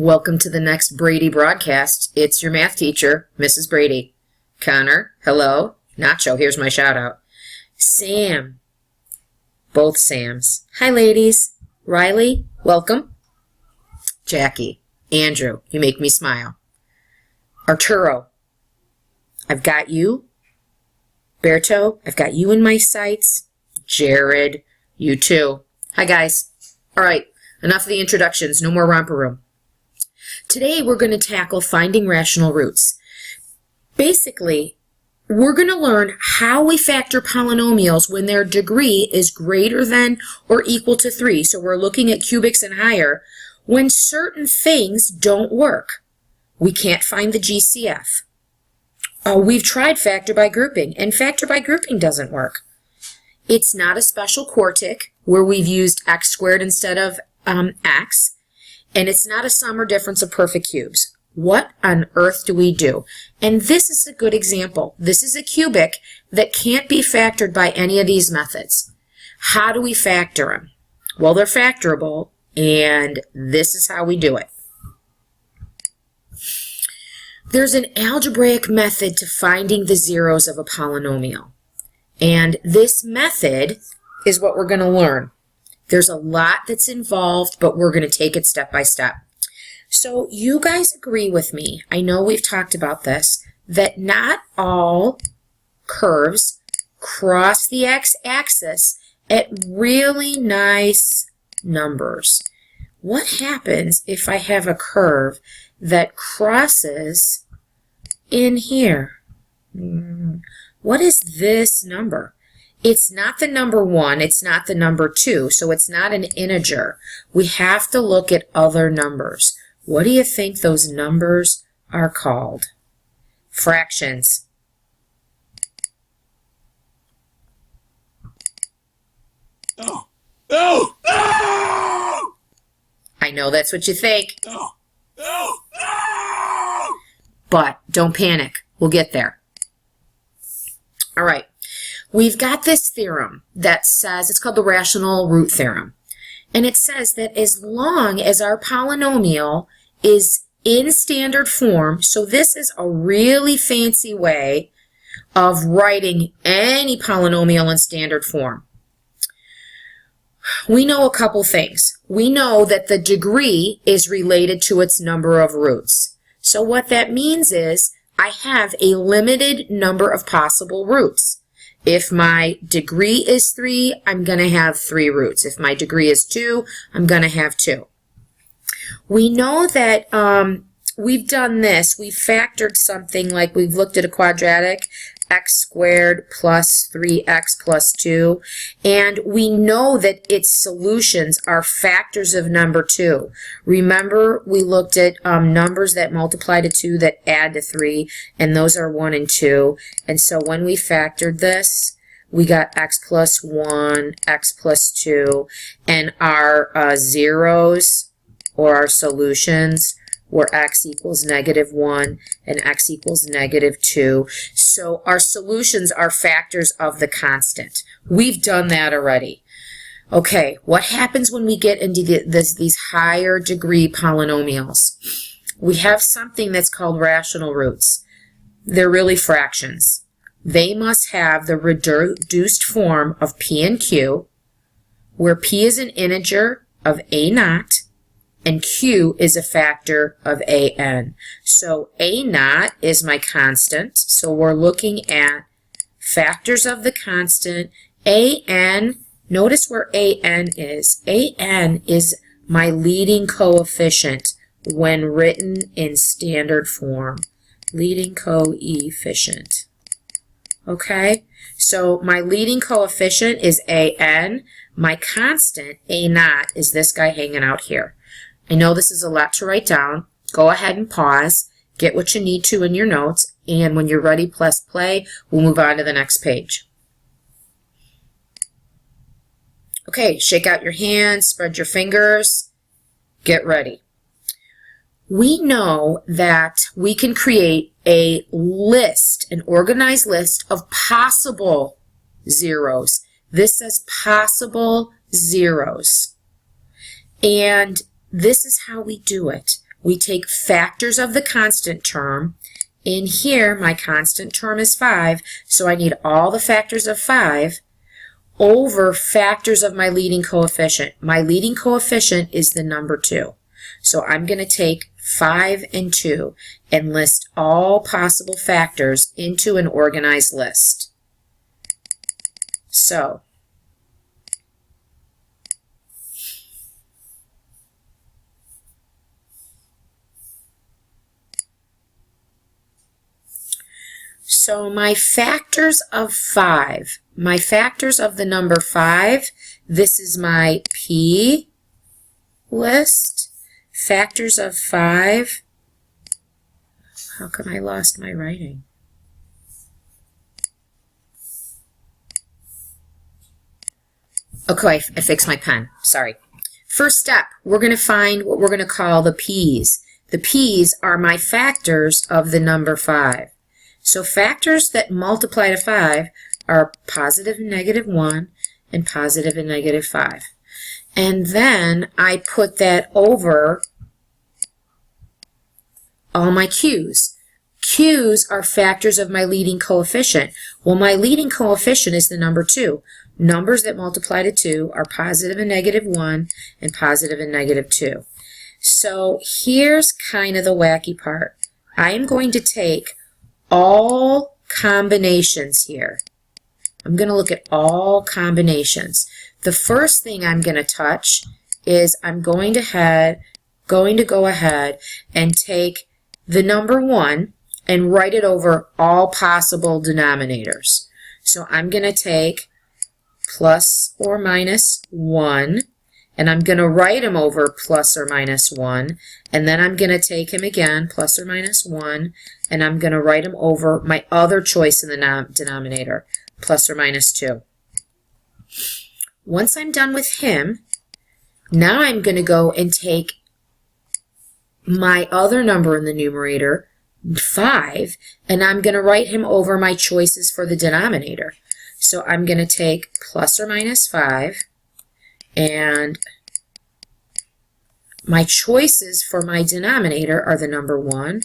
Welcome to the next Brady broadcast. It's your math teacher, Mrs. Brady. Connor, hello. Nacho, here's my shout out. Sam, both Sams. Hi, ladies. Riley, welcome. Jackie, Andrew, you make me smile. Arturo, I've got you. Berto, I've got you in my sights. Jared, you too. Hi, guys. All right, enough of the introductions. No more romper room. Today, we're going to tackle finding rational roots. Basically, we're going to learn how we factor polynomials when their degree is greater than or equal to 3. So we're looking at cubics and higher when certain things don't work. We can't find the GCF. We've tried factor by grouping, and factor by grouping doesn't work. It's not a special quartic where we've used x squared instead of x, and it's not a sum or difference of perfect cubes. What on earth do we do? And this is a good example. This is a cubic that can't be factored by any of these methods. How do we factor them? Well, they're factorable, and this is how we do it. There's an algebraic method to finding the zeros of a polynomial. And this method is what we're going to learn. There's a lot that's involved, but we're going to take it step by step. So you guys agree with me, I know we've talked about this, that not all curves cross the x-axis at really nice numbers. What happens if I have a curve that crosses in here? What is this number? It's not the number 1, it's not the number 2, so it's not an integer. We have to look at other numbers. What do you think those numbers are called? Fractions. No! No! No! I know that's what you think. No! No! No! But don't panic. We'll get there. All right. We've got this theorem that says, it's called the rational root theorem. And it says that as long as our polynomial is in standard form, so this is a really fancy way of writing any polynomial in standard form. We know a couple things. We know that the degree is related to its number of roots. So what that means is I have a limited number of possible roots. If my degree is 3, I'm going to have 3 roots. If my degree is 2, I'm going to have 2. We know that we've done this. We've factored something like we've looked at a quadratic, x squared plus 3x plus 2, and we know that its solutions are factors of number 2. Remember, we looked at numbers that multiply to 2 that add to 3, and those are 1 and 2. And so when we factored this, we got x plus 1, x plus 2, and our zeros, or our solutions, where x equals -1 and x equals -2. So our solutions are factors of the constant. We've done that already. Okay, what happens when we get into these higher degree polynomials? We have something that's called rational roots. They're really fractions. They must have the reduced form of p and q, where p is an integer of a naught, and q is a factor of an. So a naught is my constant. So we're looking at factors of the constant. An, notice where an is. An is my leading coefficient when written in standard form. Leading coefficient. Okay? So my leading coefficient is an. My constant, a naught, is this guy hanging out here. I know this is a lot to write down. Go ahead and pause, get what you need to in your notes, and when you're ready, press play. We'll move on to the next page. Okay, shake out your hands, spread your fingers, get ready. We know that we can create a list, an organized list of possible zeros. This says possible zeros. And this is how we do it. we take factors of the constant term. In here, my constant term is 5, so I need all the factors of 5 over factors of my leading coefficient. My leading coefficient is the number 2. So I'm going to take 5 and 2 and list all possible factors into an organized list. So my factors of 5, my factors of the number 5, this is my P list. Factors of 5, how come I lost my writing? Okay, I fixed my pen, sorry. First step, we're going to find what we're going to call the P's. The P's are my factors of the number 5. So factors that multiply to 5 are positive and negative 1 and positive and negative 5. And then I put that over all my Q's. Q's are factors of my leading coefficient. Well, my leading coefficient is the number 2. Numbers that multiply to 2 are positive and negative 1 and positive and negative 2. So here's kind of the wacky part. I am going to take all combinations here. I'm going to look at all combinations. The first thing I'm going to touch is I'm going to go ahead and take the number 1 and write it over all possible denominators. So I'm going to take plus or minus 1, and I'm going to write him over plus or minus 1, and then I'm going to take him again, plus or minus 1, and I'm going to write him over my other choice in the denominator, plus or minus 2. Once I'm done with him, now I'm going to go and take my other number in the numerator, 5, and I'm going to write him over my choices for the denominator. So I'm going to take plus or minus 5, and my choices for my denominator are the number 1,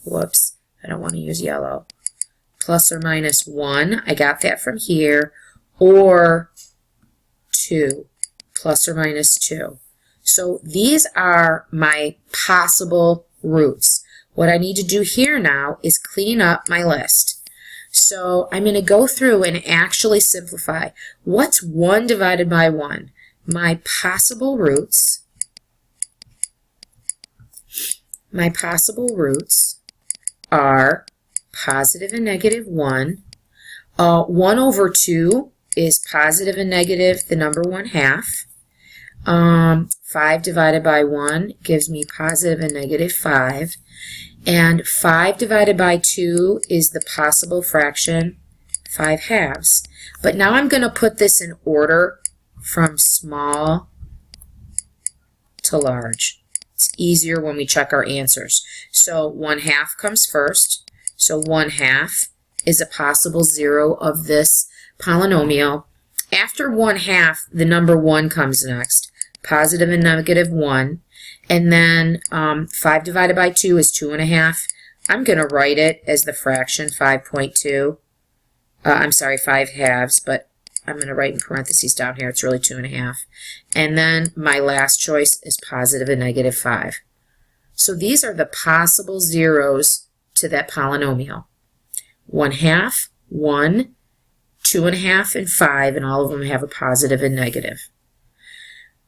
whoops, I don't want to use yellow, plus or minus 1, I got that from here, or 2, plus or minus 2. So these are my possible roots. What I need to do here now is clean up my list. So I'm going to go through and actually simplify. What's 1 divided by 1? My possible roots are positive and negative 1. 1 over 2 is positive and negative the number 1/2. 5 divided by 1 gives me positive and negative 5. And 5 divided by 2 is the possible fraction 5/2. But now I'm going to put this in order from small to large. It's easier when we check our answers. So 1/2 comes first. So 1/2 is a possible 0 of this polynomial. After 1/2, the number 1 comes next. Positive and negative 1. And then 5 divided by 2 is 2.5. I'm going to write it as the fraction 5.2. I'm sorry, 5/2, but I'm going to write in parentheses down here. It's really 2.5. And then my last choice is positive and negative 5. So these are the possible zeros to that polynomial. 1/2, 1, 2.5, and 5, and all of them have a positive and negative.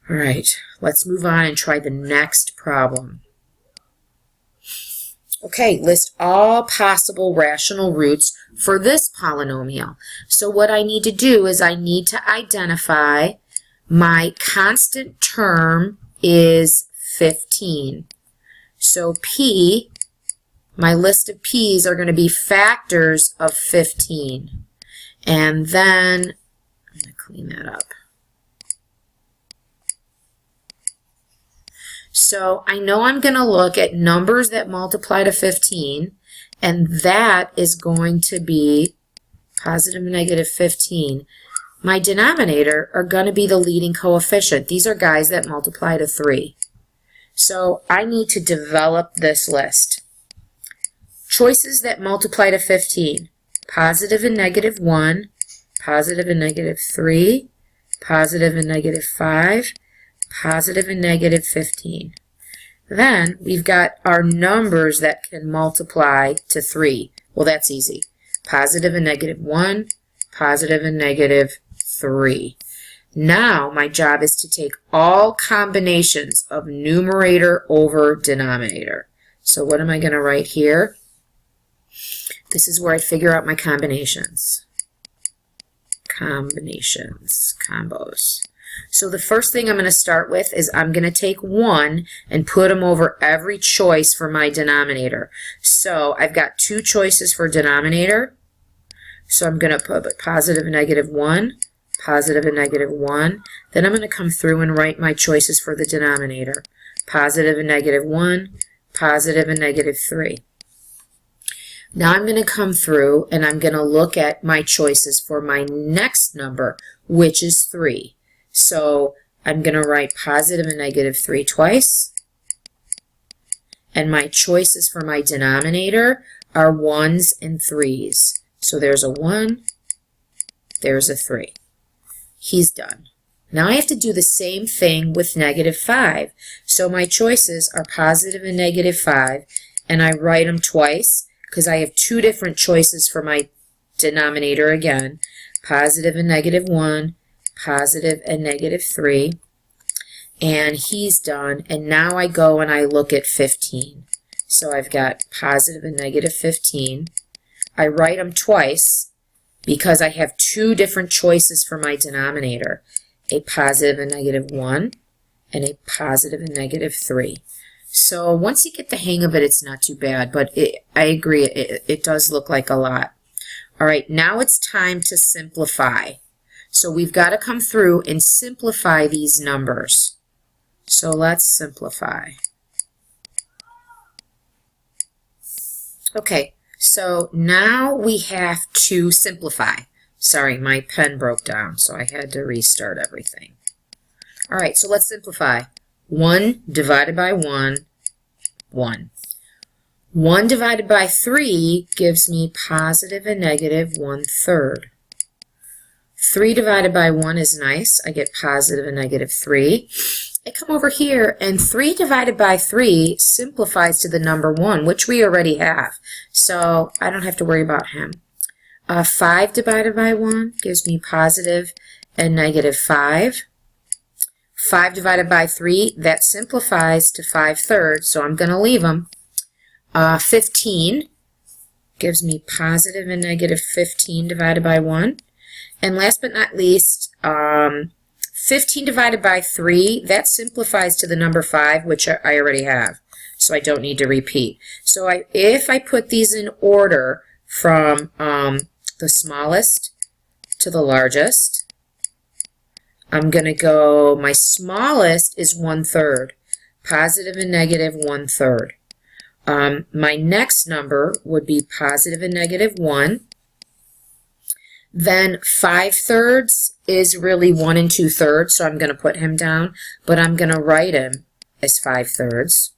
All right, let's move on and try the next problem. Okay, list all possible rational roots for this polynomial. So what I need to do is I need to identify my constant term is 15. So P, my list of P's are going to be factors of 15. And then, I'm going to clean that up. So I know I'm going to look at numbers that multiply to 15, and that is going to be positive and negative 15. My denominator are going to be the leading coefficient. These are guys that multiply to 3. So I need to develop this list. Choices that multiply to 15. Positive and negative 1, positive and negative 3, positive and negative 5, positive and negative 15. Then we've got our numbers that can multiply to 3. Well, that's easy. Positive and negative 1, positive and negative 3. Now my job is to take all combinations of numerator over denominator. So what am I going to write here? This is where I figure out my combinations. Combos. So the first thing I'm going to start with is I'm going to take 1 and put them over every choice for my denominator. So I've got 2 choices for denominator. So I'm going to put positive and negative 1, positive and negative 1. Then I'm going to come through and write my choices for the denominator. Positive and negative 1, positive and negative 3. Now I'm going to come through and I'm going to look at my choices for my next number, which is 3. So I'm going to write positive and negative 3 twice. And my choices for my denominator are 1s and 3s. So there's a 1, there's a 3. He's done. Now I have to do the same thing with negative 5. So my choices are positive and negative 5, and I write them twice because I have 2 different choices for my denominator again. Positive and negative 1, positive and negative 3. And he's done. And now I go and I look at 15. So I've got positive and negative 15. I write them twice because I have 2 different choices for my denominator. A positive and negative 1 and a positive and negative 3. So once you get the hang of it, it's not too bad, but I agree, it does look like a lot. All right, now it's time to simplify. So we've got to come through and simplify these numbers. So let's simplify. Okay, so now we have to simplify. Sorry, my pen broke down, so I had to restart everything. All right, so let's simplify. 1 divided by 1, 1. 1 divided by 3 gives me positive and negative 1/3. 3 divided by 1 is nice. I get positive and negative 3. I come over here, and 3 divided by 3 simplifies to the number 1, which we already have. So I don't have to worry about him. 5 divided by 1 gives me positive and negative 5. 5 divided by 3, that simplifies to 5/3, so I'm going to leave them. 15 gives me positive and negative 15 divided by 1. And last but not least, 15 divided by 3, that simplifies to the number 5, which I already have, so I don't need to repeat. So if I put these in order from the smallest to the largest, I'm going to go, my smallest is 1/3, positive and negative 1/3. My next number would be positive and negative 1. Then 5/3 is really 1 2/3, so I'm going to put him down, but I'm going to write him as 5/3.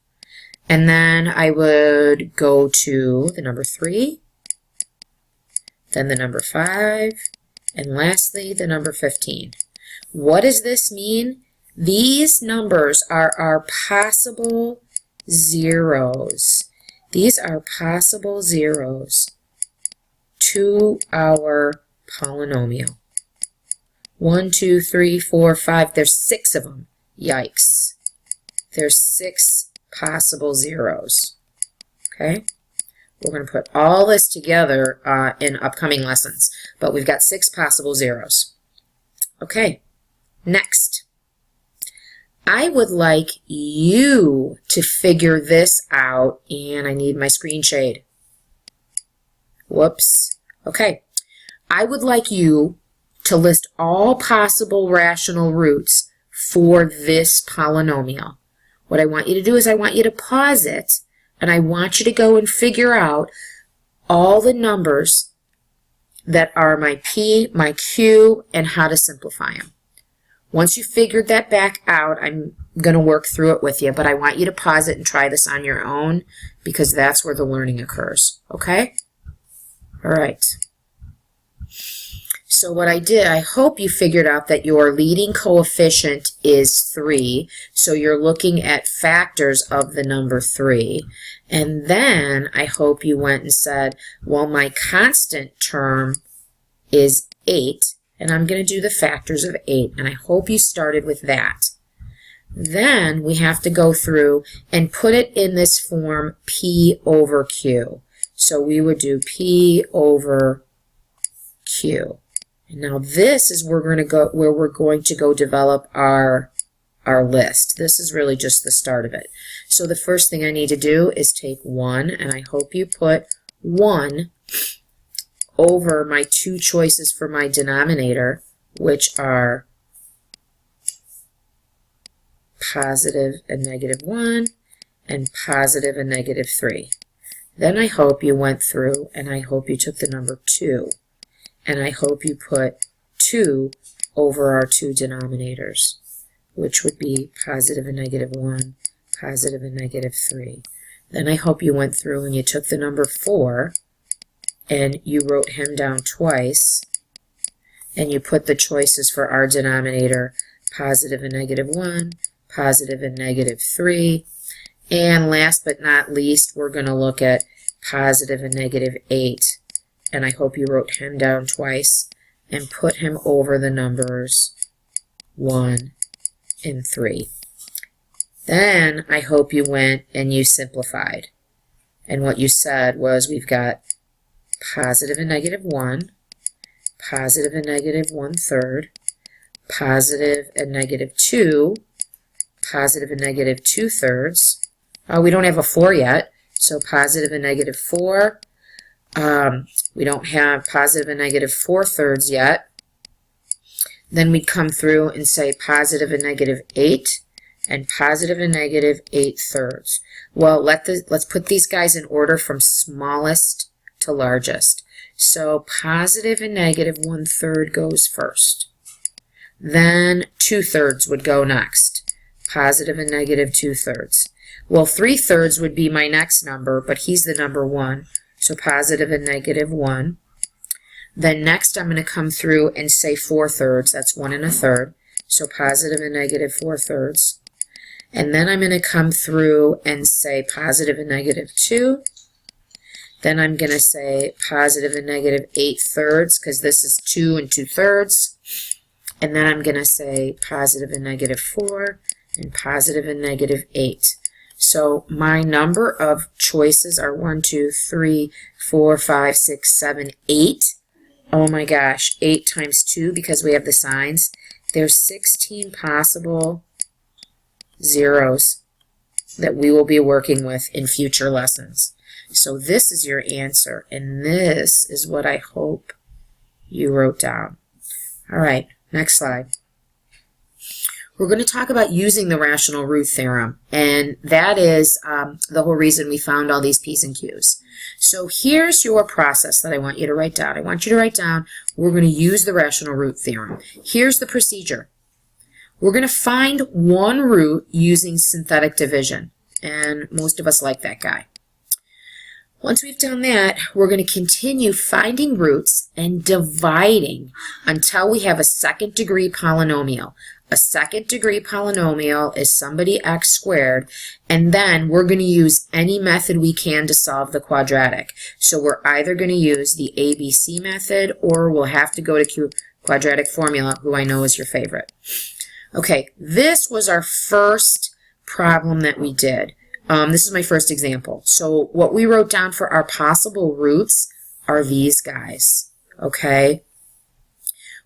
And then I would go to the number 3, then the number 5, and lastly the number 15. What does this mean? These numbers are our possible zeros. These are possible zeros to our polynomial. 1, 2, 3, 4, 5. There's 6 of them. Yikes. There's 6 possible zeros. Okay? We're going to put all this together in upcoming lessons, but we've got 6 possible zeros. Okay. Next, I would like you to figure this out, and I need my screen shade. Whoops. Okay. I would like you to list all possible rational roots for this polynomial. What I want you to do is I want you to pause it, and I want you to go and figure out all the numbers that are my P, my Q, and how to simplify them. Once you figured that back out, I'm going to work through it with you, but I want you to pause it and try this on your own because that's where the learning occurs. Okay? All right. So what I did, I hope you figured out that your leading coefficient is 3. So you're looking at factors of the number 3. And then I hope you went and said, well, my constant term is 8. And I'm going to do the factors of 8. And I hope you started with that. Then we have to go through and put it in this form P over Q. So we would do P over Q. And now this is where we're going to go develop our list. This is really just the start of it. So the first thing I need to do is take 1, and I hope you put 1 over my 2 choices for my denominator, which are positive and negative 1 and positive and negative 3. Then I hope you went through and I hope you took the number 2. And I hope you put 2 over our 2 denominators, which would be positive and negative 1, positive and negative 3. Then I hope you went through and you took the number 4 and you wrote him down twice, and you put the choices for our denominator, positive and negative 1, positive and negative 3. And last but not least, we're going to look at positive and negative 8. And I hope you wrote him down twice and put him over the numbers 1 and 3. Then I hope you went and you simplified. And what you said was we've got positive and negative 1, positive and negative 1/3, positive and negative 2, positive and negative 2/3. We don't have a 4 yet, so positive and negative 4. We don't have positive and negative 4/3 yet. Then we'd come through and say positive and negative 8 and positive and negative 8/3. Well, let's put these guys in order from smallest to largest. So positive and negative 1/3 goes first. Then 2/3 would go next. Positive and negative 2/3. Well, 3/3 would be my next number, but he's the number 1. So positive and negative 1. Then next I'm going to come through and say 4/3. That's 1 1/3. So positive and negative 4/3. And then I'm going to come through and say positive and negative 2. Then I'm going to say positive and negative 8/3 because this is 2 and 2/3. And then I'm going to say positive and negative 4 and positive and negative 8. So my number of choices are 1, 2, 3, 4, 5, 6, 7, 8. Oh my gosh, 8 times 2 because we have the signs. There's 16 possible zeros that we will be working with in future lessons. So this is your answer, and this is what I hope you wrote down. All right, next slide. We're going to talk about using the rational root theorem, and that is the whole reason we found all these P's and Q's. So here's your process that I want you to write down. I want you to write down, we're going to use the rational root theorem. Here's the procedure. We're going to find one root using synthetic division, and most of us like that guy. Once we've done that, we're going to continue finding roots and dividing until we have a second degree polynomial. A second degree polynomial is somebody x squared, and then we're going to use any method we can to solve the quadratic. So we're either going to use the ABC method, or we'll have to go to quadratic formula, who I know is your favorite. Okay, this was our first problem that we did. This is my first example. So what we wrote down for our possible roots are these guys. Okay,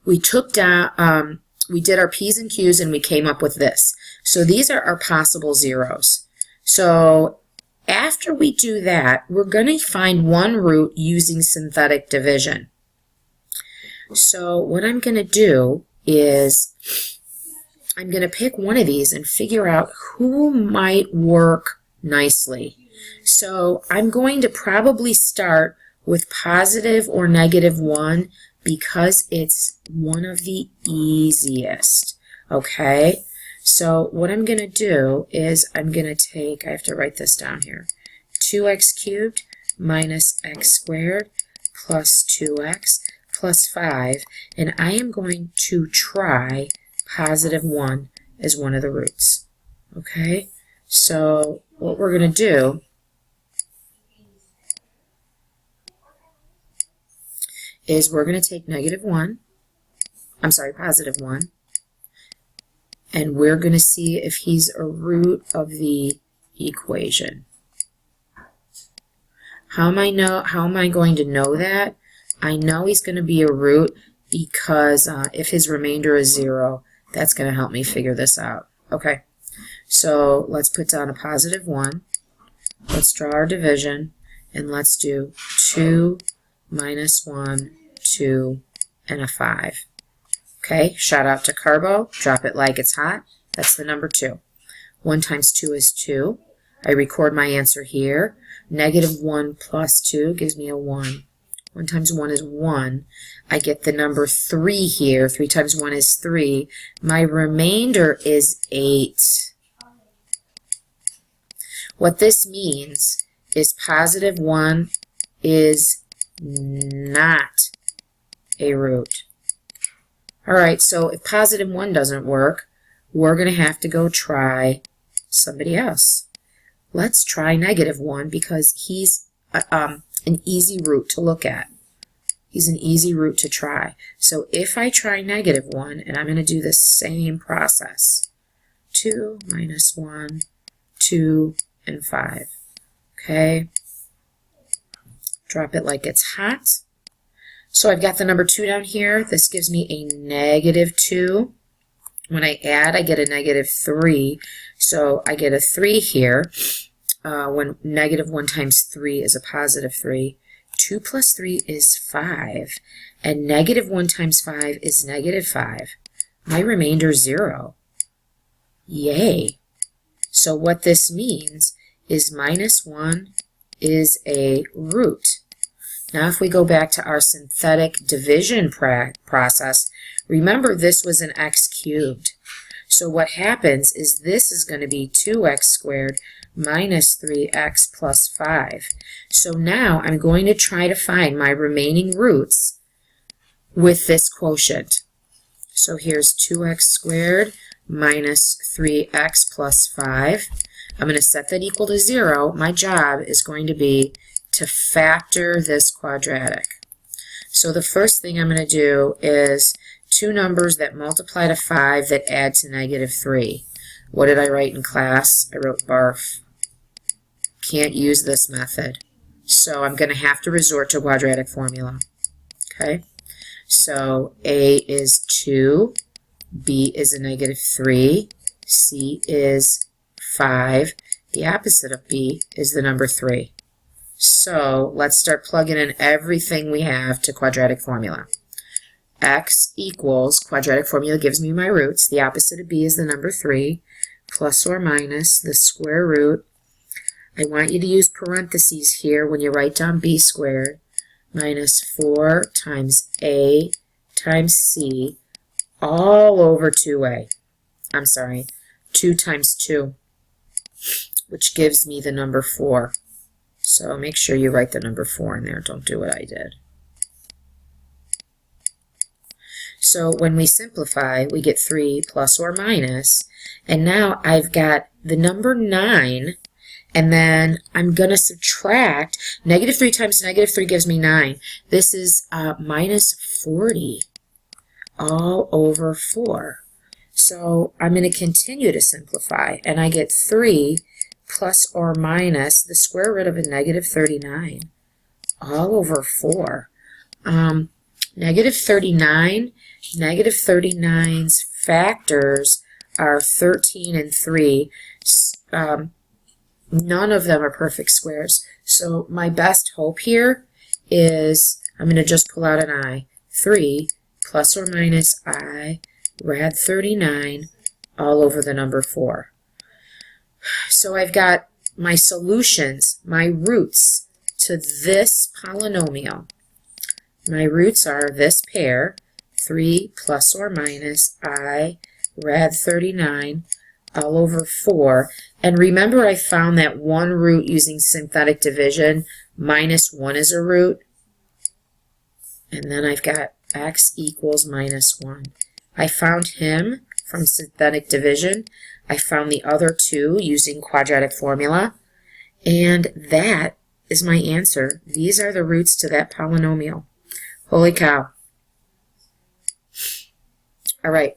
we took down. We did our P's and Q's and we came up with this. So these are our possible zeros. So after we do that, we're going to find one root using synthetic division. So what I'm going to do is I'm going to pick one of these and figure out who might work nicely. So I'm going to probably start with positive or negative 1 because it's one of the easiest. Okay, So what I'm going to do is I'm going to take, I have to write this down here, 2x cubed minus x squared plus 2x plus 5, and I am going to try positive 1 as one of the roots. Okay, so what we're going to do is we're going to take positive 1, and we're going to see if he's a root of the equation. How am I going to know that? I know he's going to be a root because if his remainder is 0, that's going to help me figure this out. Okay, so let's put down a positive 1. Let's draw our division, and let's do 2 minus 1, 2, and a 5. Okay, shout out to Carbo. Drop it like it's hot. That's the number 2. 1 times 2 is 2. I record my answer here. Negative 1 plus 2 gives me a 1. 1 times 1 is 1. I get the number 3 here. 3 times 1 is 3. My remainder is 8. What this means is positive 1 is not a root. Alright, so if positive 1 doesn't work, we're going to have to go try somebody else. Let's try negative 1 because he's an easy root to look at. He's an easy root to try. So if I try negative 1, and I'm going to do the same process, 2 minus 1, 2, and 5. Okay? Drop it like it's hot. So I've got the number 2 down here. This gives me a negative 2. When I add, I get a negative 3. So I get a 3 here. When negative 1 times 3 is a positive 3. 2 plus 3 is 5. And negative 1 times 5 is negative 5. My remainder is 0. Yay! So what this means is minus 1 is a root. Now if we go back to our synthetic division process, remember this was an x cubed. So what happens is this is going to be 2x squared minus 3x plus 5. So now I'm going to try to find my remaining roots with this quotient. So here's 2x squared minus 3x plus 5. I'm going to set that equal to 0. My job is going to be to factor this quadratic. So the first thing I'm going to do is two numbers that multiply to 5 that add to negative 3. What did I write in class? I wrote barf. Can't use this method. So I'm going to have to resort to quadratic formula. Okay? So A is 2, B is a negative 3, C is 5. The opposite of B is the number 3. So let's start plugging in everything we have to quadratic formula. X equals, quadratic formula gives me my roots. The opposite of B is the number 3, plus or minus the square root. I want you to use parentheses here when you write down B squared, minus 4 times A times C, all over 2A. I'm sorry, 2 times 2, which gives me the number 4. So make sure you write the number 4 in there. Don't do what I did. So when we simplify, we get 3 plus or minus, and now I've got the number 9, and then I'm going to subtract. Negative 3 times negative 3 gives me 9. This is minus 40 all over 4. So I'm going to continue to simplify, and I get 3 plus or minus the square root of a negative 39 all over 4. Negative 39, negative 39's factors are 13 and 3. None of them are perfect squares. So my best hope here is I'm going to just pull out an I. 3 plus or minus I rad 39 all over the number 4. So I've got my solutions, my roots to this polynomial. My roots are this pair, 3 plus or minus I rad 39 all over 4. And remember I found that one root using synthetic division. Minus 1 is a root. And then I've got x equals minus 1. I found him from synthetic division. I found the other two using quadratic formula. And that is my answer. These are the roots to that polynomial. Holy cow. All right.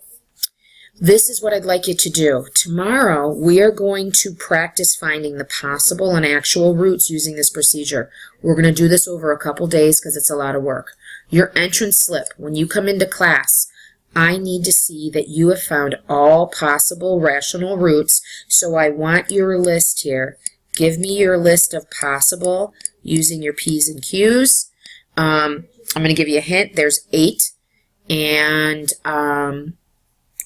This is what I'd like you to do. Tomorrow, we are going to practice finding the possible and actual roots using this procedure. We're going to do this over a couple days because it's a lot of work. Your entrance slip, when you come into class, I need to see that you have found all possible rational roots. So I want your list here. Give me your list of possible using your P's and Q's. I'm going to give you a hint. There's 8. And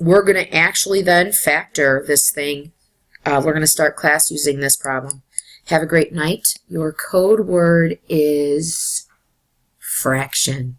we're going to actually then factor this thing. We're going to start class using this problem. Have a great night. Your code word is fraction.